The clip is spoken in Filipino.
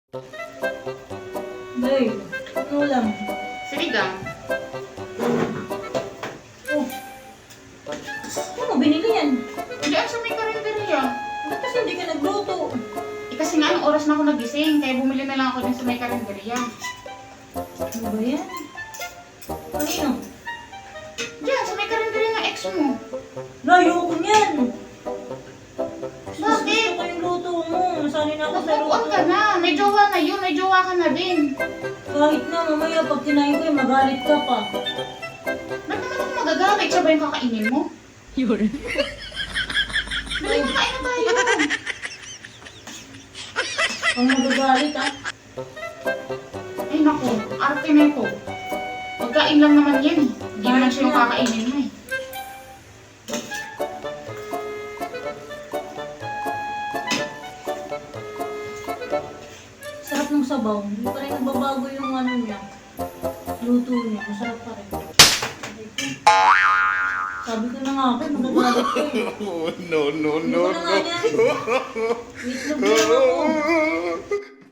Babe, ano lang? Sinigang. Oh. Ano, binili yan? Diyan sa may karinderya. Bakit kasi hindi ka nagluto? Kasi nga, anong oras na ako nagising, kaya bumili na lang ako din sa may karinderya. Ano ba yan? Kanino? Diyan, sa may karinderya ng ex mo. Layo ko niyan! Bakit? Gusto ko yung luto mo. Nasanay na ako sa Nagpupuan luto. ka na. May jowa na yun. May jowa ka na din. Kahit na mamaya pag kinain ko yung magalit ka pa. Ba't naman ako magagalit? Siya ba yung kakainin mo? Yun. Dali, kakain na tayo. Ang magagalit ah. Ay naku, arte na ito. Pagkain lang naman yan eh. Hindi naman siya yung kakainin mo eh. Sarap ng sabaw. Hindi pa rin nagbabago yung ano niya. Luto niya. Masarap pa rin. Sabi ko na nga ako, magagalit ko eh. No, no, Hindi no, ko na nga no. yan. Itlog lang ako.